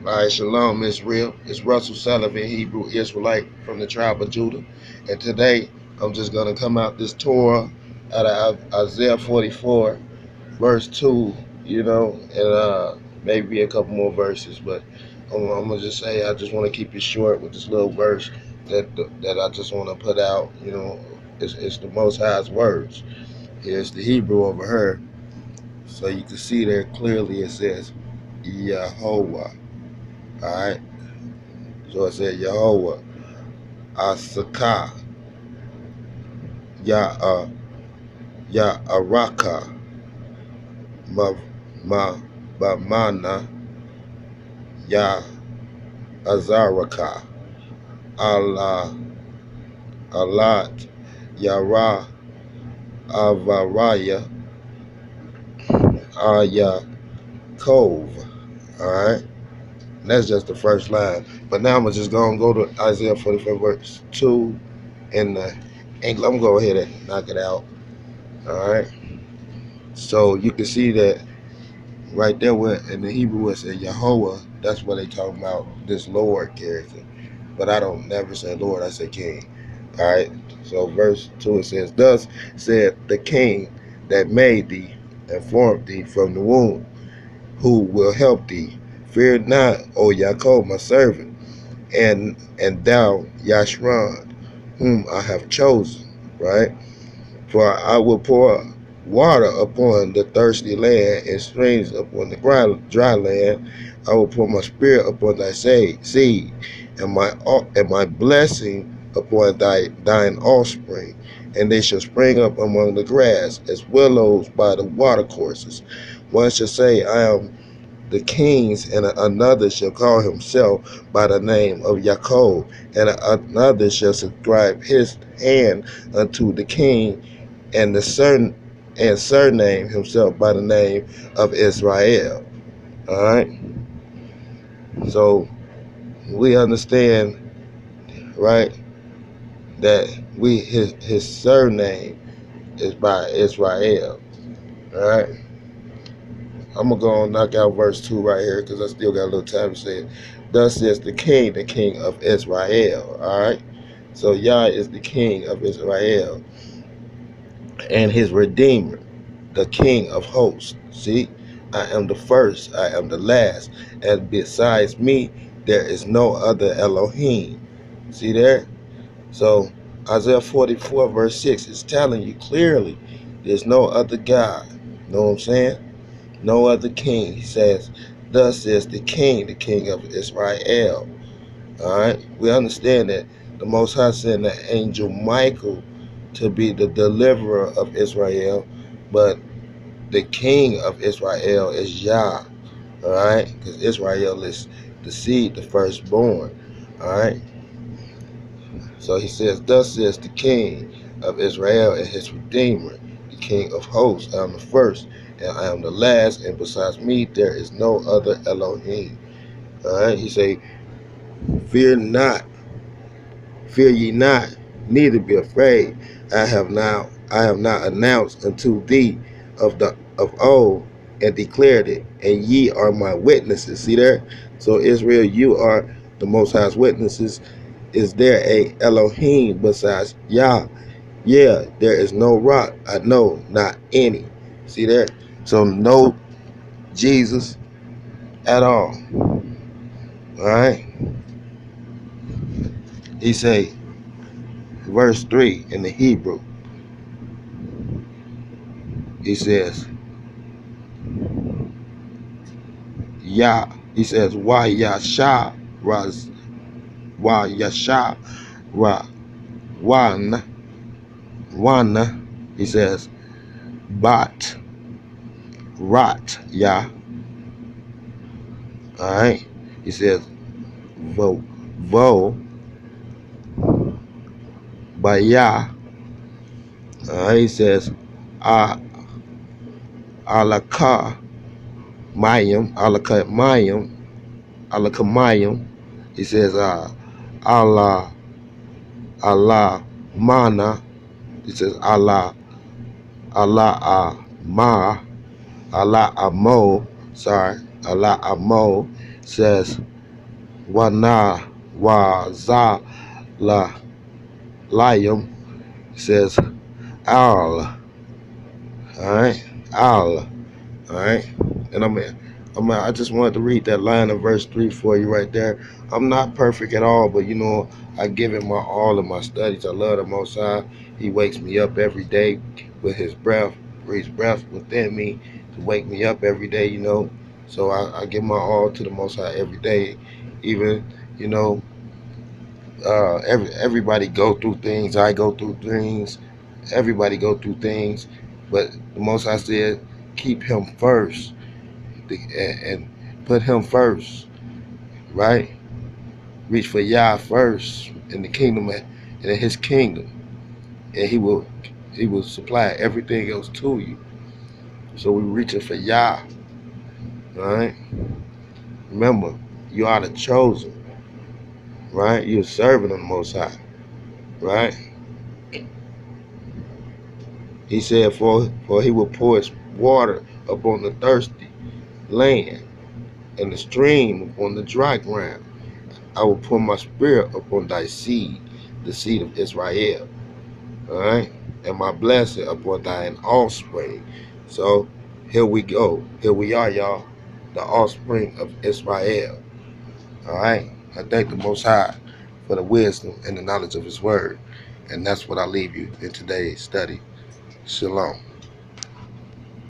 All right, shalom, Israel. It's Russell Sullivan, Hebrew Israelite from the tribe of Judah. And today, I'm just going to come out this Torah out of Isaiah 44, verse 2, and maybe a couple more verses. But I'm going to just say, I just want to keep it short with this little verse that I just want to put out. It's the Most High's words. Here's the Hebrew over here. So you can see there clearly it says, Yahweh. All right. So it said Yahweh, Asaka, Ya Araka, Ma Bamana, Ya Azaraka, Allah, Alat, Yara, Avaraya, Aya Kove. Alright? That's just the first line. But now I'm just going to go to Isaiah 44 verse 2 in the English. I'm going to go ahead and knock it out. Alright? So you can see that right there where in the Hebrew it said Yahweh, that's what they talking about, this Lord character. But I don't never say Lord, I say King. Alright, so verse 2 it says, Thus said the King that made thee and formed thee from the womb, who will help thee. Fear not, O Yaakov, my servant, and thou Yashran, whom I have chosen, right? For I will pour water upon the thirsty land and streams upon the dry land. I will pour my spirit upon thy seed, and my blessing upon thine offspring, and they shall spring up among the grass as willows by the watercourses. One shall say, I am the king's, and another shall call himself by the name of Yaakov, and another shall subscribe his hand unto the king, and surname himself by the name of Israel. All right. So we understand, right, that his surname is by Israel. All right. I'm gonna go and knock out verse 2 right here because I still got a little time to say it. Thus says the king of Israel. All right. So Yah is the king of Israel and his redeemer, the king of hosts. See, I am the first, I am the last, and besides me there is no other Elohim. See there? So Isaiah 44 verse 6 is telling you clearly there's no other God. Know what I'm saying? No other king. He says, thus is the king of Israel. Alright? We understand that the Most High sent the angel Michael to be the deliverer of Israel, but the king of Israel is Yah. Alright? Because Israel is the seed, the firstborn. Alright? So he says, thus says the king of Israel and his redeemer, the king of hosts. I am the first, and I am the last, and besides me there is no other Elohim. Alright? He say, fear not, fear ye not, neither be afraid. I have not announced unto thee of old, and declared it, and ye are my witnesses. See there? So Israel, you are the Most High's witnesses. Is there a Elohim besides Yah? Yeah, there is no rock. I know, not any. See there? So no Jesus at all. Alright? He say, verse 3 in the Hebrew, he says, Yah, he says, Wa Yasha Raz, Wa Yasha Ra, Wana, he says, Bat, Rat, Yah. Alright? He says, Vo, Baya. He says, Alaka Mayim. He says, Allah Mana. He says, Allah Ma, Allah Amo. Sorry, Allah Amo. says Wana wa za la layum says al. Alright? Al. Alright? And I just wanted to read that line of verse 3 for you right there. I'm not perfect at all, but I give it my all in my studies. I love the Most High. He wakes me up every day with his breath, breathes breath within me to wake me up every day. So I give my all to the Most High every day. Even, you know, everybody go through things. I go through things. Everybody go through things. But the Most High said, keep him first and put him first, right? Reach for Yah first in the kingdom and in his kingdom, and he will supply everything else to you. So we're reaching for Yah, right? Remember, you are the chosen, right? You're serving the Most High, right? He said, for he will pour his water upon the thirsty land and the stream upon the dry ground. I will pour my spirit upon thy seed, the seed of Israel. All right, and my blessing upon thine offspring. So here we go. Here we are, y'all, the offspring of Israel. All right. I thank the Most High for the wisdom and the knowledge of His Word, and that's what I leave you in today's study. Shalom.